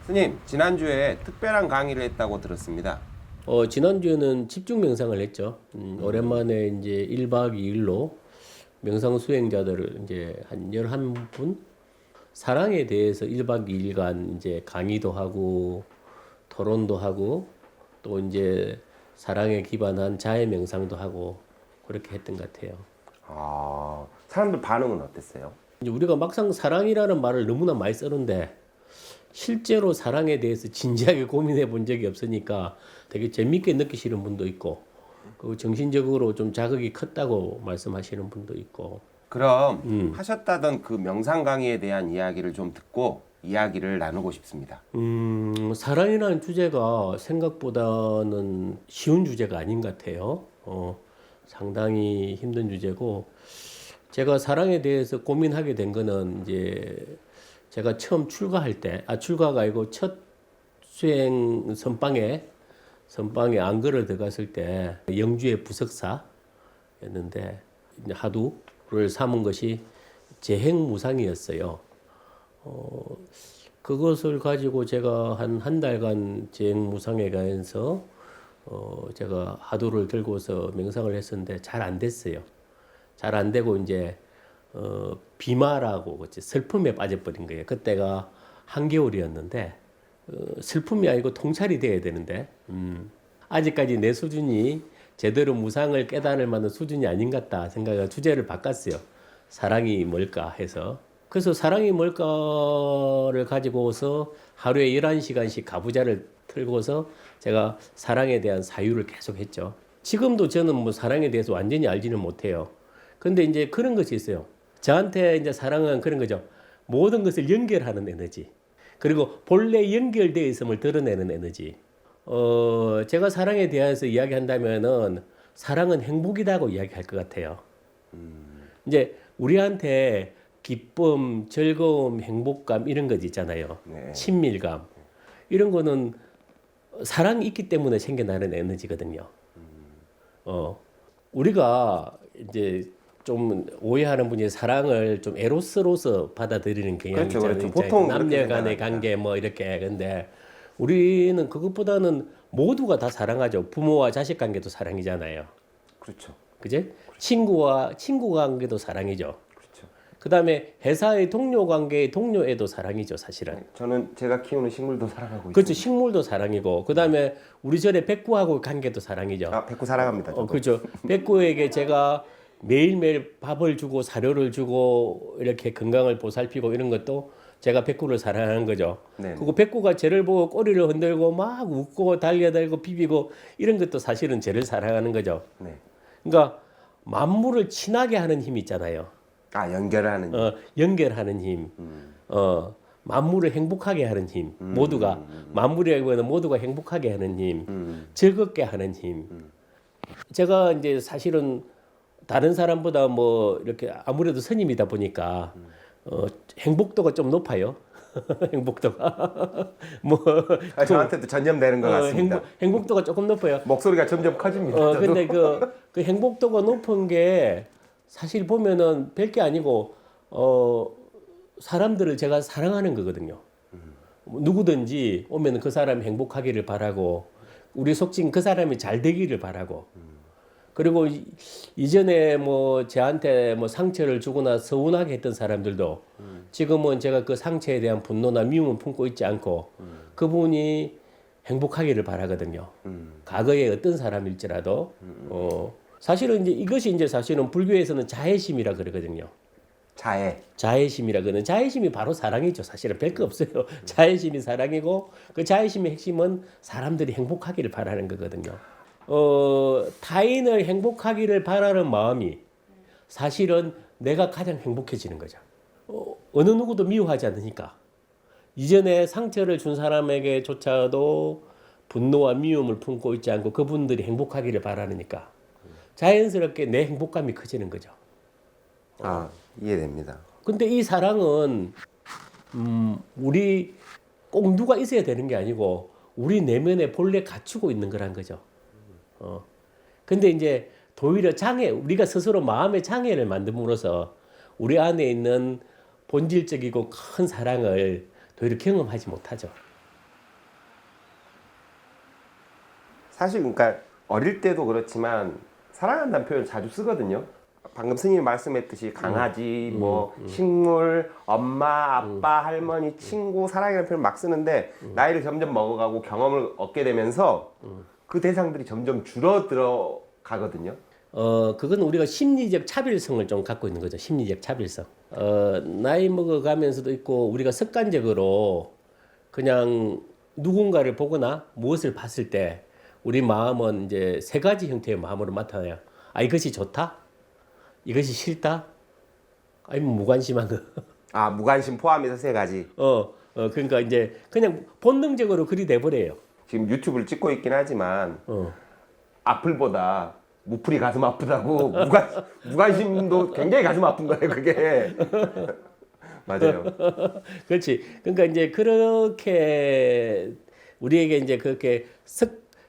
스님, 지난주에 특별한 강의를 했다고 들었습니다. 지난주에는 집중 명상을 했죠. 오랜만에 이제 1박 2일로 명상 수행자들을 이제 한 11분 사랑에 대해서 1박 2일간 이제 강의도 하고 토론도 하고 또 이제 사랑에 기반한 자해 명상도 하고 그렇게 했던 것 같아요. 사람들 반응은 어땠어요? 이제 우리가 막상 사랑이라는 말을 너무나 많이 쓰는데 실제로 사랑에 대해서 진지하게 고민해 본 적이 없으니까 되게 재밌게 느끼시는 분도 있고 그 정신적으로 좀 자극이 컸다고 말씀하시는 분도 있고. 그럼 하셨다던 그 명상 강의에 대한 이야기를 좀 듣고 이야기를 나누고 싶습니다. 사랑이라는 주제가 생각보다는 쉬운 주제가 아닌 것 같아요. 상당히 힘든 주제고 제가 사랑에 대해서 고민하게 된 거는 이제 제가 처음 출가할 때, 출가가 아니고 첫 수행 선방에 안거를 들어갔을 때 영주의 부석사였는데 하두를 삼은 것이 재행무상이었어요. 그것을 가지고 제가 한 달간 재행무상에 가면서 제가 하두를 들고서 명상을 했었는데 잘 안 됐어요. 잘 안 되고 이제 비마라고 슬픔에 빠져버린 거예요. 그때가 한겨울이었는데 슬픔이 아니고 통찰이 돼야 되는데 아직까지 내 수준이 제대로 무상을 깨달을 만한 수준이 아닌 것 같다 생각해서 주제를 바꿨어요. 사랑이 뭘까 해서. 그래서 사랑이 뭘까를 가지고서 하루에 11시간씩 가부좌를 틀고서 제가 사랑에 대한 사유를 계속 했죠. 지금도 저는 뭐 사랑에 대해서 완전히 알지는 못해요. 근데 이제 그런 것이 있어요. 저한테 이제 사랑은 그런 거죠. 모든 것을 연결하는 에너지. 그리고 본래 연결되어 있음을 드러내는 에너지. 제가 사랑에 대해서 이야기한다면은 사랑은 행복이라고 이야기할 것 같아요. 이제 우리한테 기쁨, 즐거움, 행복감 이런 것 있잖아요. 네. 친밀감. 이런 거는 사랑이 있기 때문에 생겨나는 에너지거든요. 우리가 이제 좀 오해하는 분이 사랑을 좀 에로스로서 받아들이는 경향이 그렇죠, 있잖아요. 그렇죠. 보통 남녀 간의 관계 뭐 이렇게. 근데 우리는 그것보다는 모두가 다 사랑하죠. 부모와 자식 관계도 사랑이잖아요. 그렇죠. 그지? 친구와 친구 관계도 사랑이죠. 그렇죠. 그다음에 회사의 동료 관계의 동료애도 사랑이죠, 사실은. 저는 제가 키우는 식물도 사랑하고 그렇죠. 있습니다. 식물도 사랑이고. 그다음에 우리 절에 백구하고 관계도 사랑이죠. 백구 사랑합니다. 저도. 그렇죠. 백구에게 제가 매일매일 밥을 주고 사료를 주고 이렇게 건강을 보살피고 이런 것도 제가 백구를 사랑하는 거죠. 네. 그리고 백구가 저를 보고 꼬리를 흔들고 막 웃고 달려들고 비비고 이런 것도 사실은 저를 사랑하는 거죠. 네. 그러니까 만물을 친하게 하는 힘이 있잖아요. 연결하는. 연결하는 힘. 만물을 행복하게 하는 힘. 모두가 만물이라기보다는 모두가 행복하게 하는 힘. 즐겁게 하는 힘. 제가 이제 사실은 다른 사람보다 뭐 이렇게 아무래도 스님이다 보니까 행복도가 좀 높아요. 행복도가 뭐 저한테도 전염되는 것 같습니다. 행복도가 조금 높아요. 목소리가 점점 커집니다. 근데 그 행복도가 높은 게 사실 보면은 별게 아니고 사람들을 제가 사랑하는 거거든요. 누구든지 오면 그 사람이 행복하기를 바라고 우리 속칭 그 사람이 잘 되기를 바라고 그리고 이전에 뭐 저한테 뭐 상처를 주거나 서운하게 했던 사람들도 지금은 제가 그 상처에 대한 분노나 미움을 품고 있지 않고 그분이 행복하기를 바라거든요. 과거에 어떤 사람일지라도 사실은 이제 이것이 이제 사실은 불교에서는 자애심이라 그러거든요. 자애심이라 그러는 자애심이 바로 사랑이죠. 사실은 별거 없어요. 자애심이 사랑이고 그 자애심의 핵심은 사람들이 행복하기를 바라는 거거든요. 타인을 행복하기를 바라는 마음이 사실은 내가 가장 행복해지는 거죠. 어느 누구도 미워하지 않으니까. 이전에 상처를 준 사람에게조차도 분노와 미움을 품고 있지 않고 그분들이 행복하기를 바라니까 자연스럽게 내 행복감이 커지는 거죠. 이해됩니다. 근데 이 사랑은 우리 꼭 누가 있어야 되는 게 아니고 우리 내면에 본래 갖추고 있는 거란 거죠. 근데 이제 도리어 우리가 스스로 마음의 장애를 만듦으로써 우리 안에 있는 본질적이고 큰 사랑을 도리어 경험하지 못하죠. 사실 그러니까 어릴 때도 그렇지만 사랑한다는 표현 자주 쓰거든요. 방금 스님이 말씀했듯이 강아지, 뭐 식물, 엄마, 아빠, 할머니, 친구, 사랑이라는 표현 막 쓰는데 나이를 점점 먹어가고 경험을 얻게 되면서 그 대상들이 점점 줄어들어 가거든요. 그건 우리가 심리적 차별성을 좀 갖고 있는 거죠. 심리적 차별성. 나이 먹어가면서도 있고 우리가 습관적으로 그냥 누군가를 보거나 무엇을 봤을 때 우리 마음은 이제 세 가지 형태의 마음으로 나타나요. 아, 이것이 좋다? 이것이 싫다? 아니면 무관심한 거. 아, 무관심 포함해서 세 가지. 그러니까 이제 그냥 본능적으로 그리 돼버려요. 지금 유튜브를 찍고 있긴 하지만 어. 악플보다 무풀이 가슴 아프다고 무관심도 굉장히 가슴 아픈 거예요, 그게. 맞아요. 그렇지. 그러니까 이제 그렇게 우리에게 이제 그렇게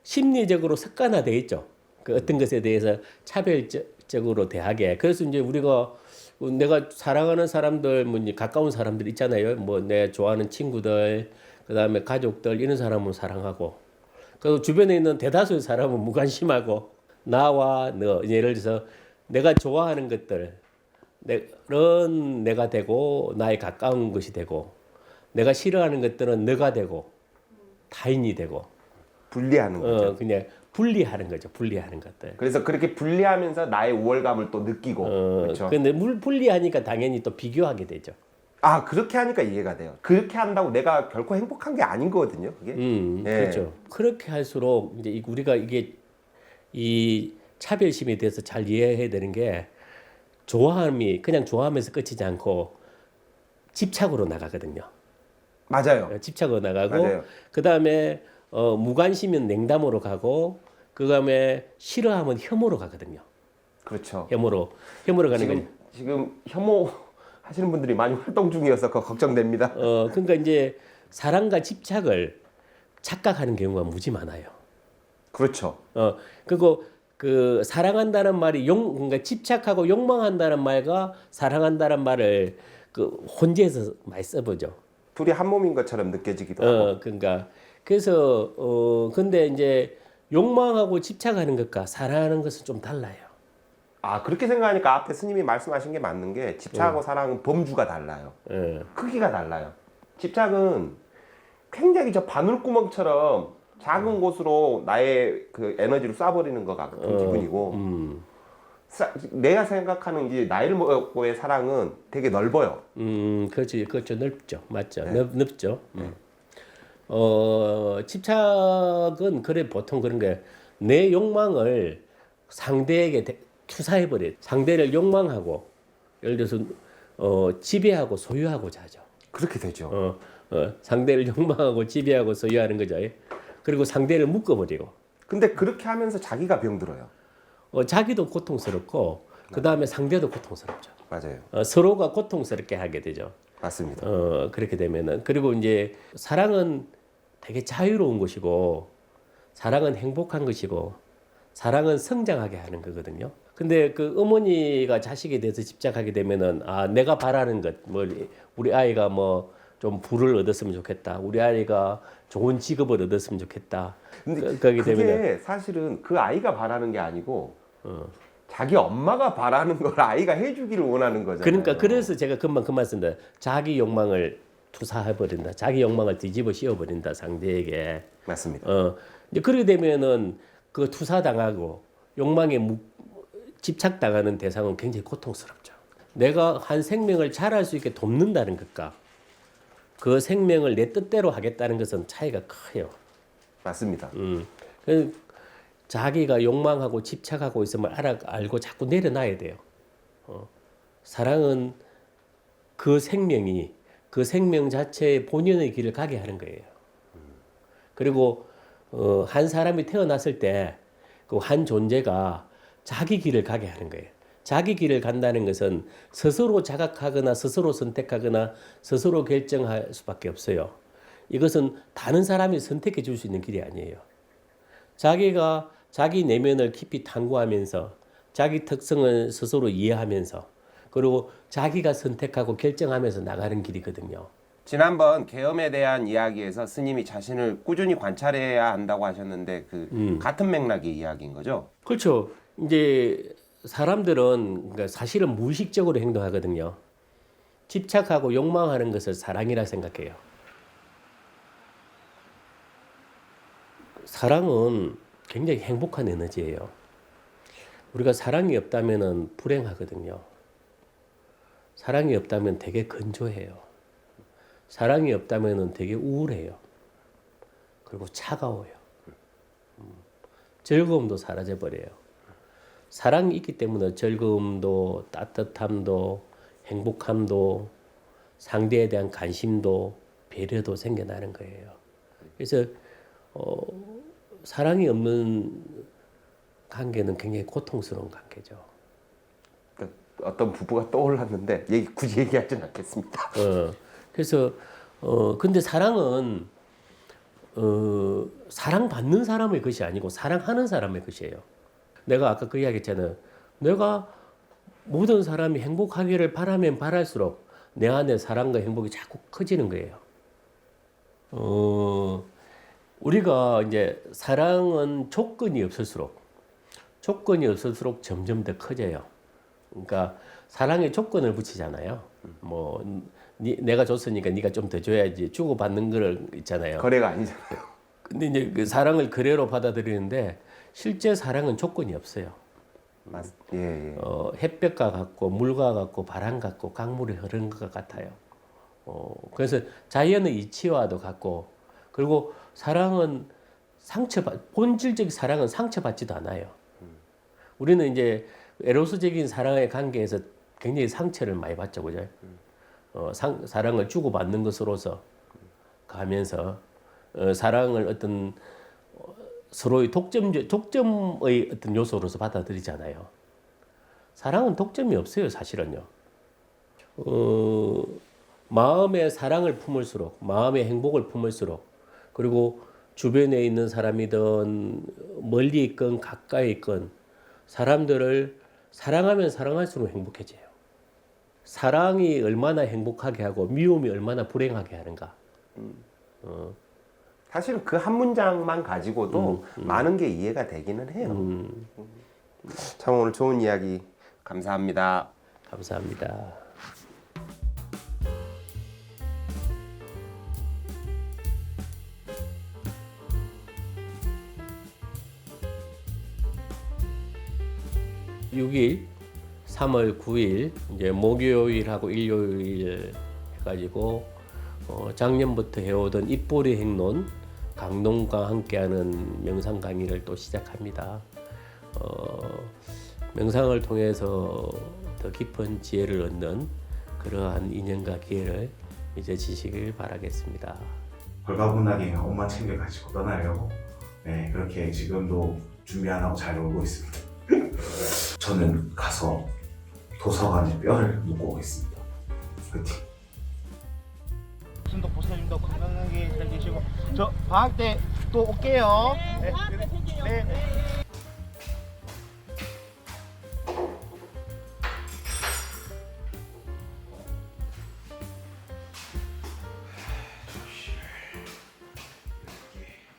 심리적으로 습관화돼 있죠. 그 어떤 것에 대해서 차별적으로 대하게. 그래서 이제 우리가 내가 사랑하는 사람들, 뭐 이제 가까운 사람들 있잖아요. 뭐 내 좋아하는 친구들, 그다음에 가족들 이런 사람은 사랑하고, 그리고 주변에 있는 대다수의 사람은 무관심하고, 나와 너 예를 들어서 내가 좋아하는 것들. 는 내가 되고 나의 가까운 것이 되고 내가 싫어하는 것들은 너가 되고 타인이 되고 분리하는 거죠. 그냥 분리하는 거죠. 분리하는 것들. 그래서 그렇게 분리하면서 나의 우월감을 또 느끼고. 그렇죠. 근데 분리하니까 당연히 또 비교하게 되죠. 아, 그렇게 하니까 이해가 돼요. 그렇게 한다고 내가 결코 행복한 게 아닌 거거든요, 그게. 예. 그렇죠. 그렇게 할수록 이제 우리가 이게 이 차별심에 대해서 잘 이해해야 되는 게 좋아함이 그냥 좋아하면서 끝이지 않고 집착으로 나가거든요. 맞아요. 집착으로 나가고 맞아요. 그다음에 무관심은 냉담으로 가고 그다음에 싫어하면 혐오로 가거든요. 그렇죠. 혐오로 가는 거죠. 지금 혐오 하시는 분들이 많이 활동 중이어서 그거 걱정됩니다. 그러니까 이제 사랑과 집착을 착각하는 경우가 무지 많아요. 그렇죠. 그리고 그 사랑한다는 말이 그러니까 집착하고 욕망한다는 말과 사랑한다는 말을 그 혼재해서 많이 써보죠. 둘이 한 몸인 것처럼 느껴지기도 하고. 그러니까 그래서 근데 이제 욕망하고 집착하는 것과 사랑하는 것은 좀 달라요. 아, 그렇게 생각하니까 앞에 스님이 말씀하신 게 맞는 게 집착하고 사랑은 범주가 달라요. 크기가 달라요. 집착은 굉장히 저 바늘구멍처럼 작은 곳으로 나의 그 에너지를 쏴버리는 것 같은 기분이고, 내가 생각하는 이제 나이를 먹고의 사랑은 되게 넓어요. 그렇죠, 넓죠, 맞죠, 네. 넓죠. 집착은 그래 보통 그런 게 내 욕망을 상대에게 투사해버려. 상대를 욕망하고 예를 들어서 지배하고 소유하고자 하죠. 그렇게 되죠. 상대를 욕망하고 지배하고 소유하는 거죠. 그리고 상대를 묶어버리고. 근데 그렇게 하면서 자기가 병들어요. 자기도 고통스럽고 그 다음에 상대도 고통스럽죠. 맞아요. 서로가 고통스럽게 하게 되죠. 맞습니다. 그렇게 되면은 그리고 이제 사랑은 되게 자유로운 것이고 사랑은 행복한 것이고 사랑은 성장하게 하는 거거든요. 근데 그 어머니가 자식에 대해서 집착하게 되면은 내가 바라는 것, 뭐 우리 아이가 뭐 좀 부를 얻었으면 좋겠다. 우리 아이가 좋은 직업을 얻었으면 좋겠다. 근데 그게 그게 되면은 사실은 그 아이가 바라는 게 아니고 자기 엄마가 바라는 걸 아이가 해주기를 원하는 거잖아요. 그러니까 그래서 제가 금방 그 말씀드려. 자기 욕망을 투사해버린다. 자기 욕망을 뒤집어 씌워버린다 상대에게. 맞습니다. 이제 그렇게 되면은 그 투사당하고 욕망에 집착당하는 대상은 굉장히 고통스럽죠. 내가 한 생명을 자랄 수 있게 돕는다는 것과 그 생명을 내 뜻대로 하겠다는 것은 차이가 커요. 맞습니다. 자기가 욕망하고 집착하고 있음을 알고 자꾸 내려놔야 돼요. 사랑은 그 생명이 그 생명 자체의 본연의 길을 가게 하는 거예요. 그리고 한 사람이 태어났을 때 그 한 존재가 자기 길을 가게 하는 거예요. 자기 길을 간다는 것은 스스로 자각하거나 스스로 선택하거나 스스로 결정할 수밖에 없어요. 이것은 다른 사람이 선택해 줄 수 있는 길이 아니에요. 자기가 자기 내면을 깊이 탐구하면서 자기 특성을 스스로 이해하면서 그리고 자기가 선택하고 결정하면서 나가는 길이거든요. 지난번 계엄에 대한 이야기에서 스님이 자신을 꾸준히 관찰해야 한다고 하셨는데 그 같은 맥락의 이야기인 거죠? 그렇죠. 이제 사람들은 그러니까 사실은 무의식적으로 행동하거든요. 집착하고 욕망하는 것을 사랑이라 생각해요. 사랑은 굉장히 행복한 에너지예요. 우리가 사랑이 없다면은 불행하거든요. 사랑이 없다면 되게 건조해요. 사랑이 없다면은 되게 우울해요. 그리고 차가워요. 즐거움도 사라져 버려요. 사랑이 있기 때문에 즐거움도 따뜻함도 행복함도 상대에 대한 관심도 배려도 생겨나는 거예요. 그래서 사랑이 없는 관계는 굉장히 고통스러운 관계죠. 그러니까 어떤 부부가 떠올랐는데 굳이 얘기하진 않겠습니다. 그래서 근데 사랑은 사랑받는 사람의 것이 아니고 사랑하는 사람의 것이에요. 내가 아까 그 이야기했잖아요. 내가 모든 사람이 행복하기를 바라면 바랄수록 내 안에 사랑과 행복이 자꾸 커지는 거예요. 우리가 이제 사랑은 조건이 없을수록 점점 더 커져요. 그러니까 사랑에 조건을 붙이잖아요. 뭐 내가 줬으니까 네가 좀 더 줘야지 주고받는 걸 있잖아요. 거래가 아니잖아요. 근데 이제 그 사랑을 거래로 받아들이는데 실제 사랑은 조건이 없어요. 예. 햇볕과 같고 물과 같고 바람 같고 강물이 흐르는 것 같아요. 그래서 자연의 이치와도 같고 그리고 사랑은 본질적인 사랑은 상처받지도 않아요. 우리는 이제 에로스적인 사랑의 관계에서 굉장히 상처를 많이 받죠, 그죠? 사랑을 주고받는 것으로서 가면서 사랑을 어떤 서로의 독점의 어떤 요소로서 받아들이잖아요. 사랑은 독점이 없어요, 사실은요. 마음의 사랑을 품을수록, 마음의 행복을 품을수록, 그리고 주변에 있는 사람이든 멀리 있건 가까이 있건 사람들을 사랑하면 사랑할수록 행복해져요. 사랑이 얼마나 행복하게 하고 미움이 얼마나 불행하게 하는가. 사실 그 한 문장만 가지고도 많은 게 이해가 되기는 해요. 참 오늘 좋은 이야기 감사합니다. 감사합니다. (6일) 3월 9일 이제 목요일하고 일요일 해가지고 작년부터 해오던 입보리 행론 강동과 함께하는 명상 강의를 또 시작합니다. 명상을 통해서 더 깊은 지혜를 얻는 그러한 인연과 기회를 맺어지시길 바라겠습니다. 벌가분하게 옷만 챙겨가지고 떠나려고 그렇게 지금도 준비 안 하고 잘 놀고 있습니다. 저는 가서 도서관에 뼈를 묻고 오겠습니다. 화이팅! 순도 보살님도 건강하게 잘 계시고 저 방학 때 또 올게요. 네, 방학 때 뵐게요. 네.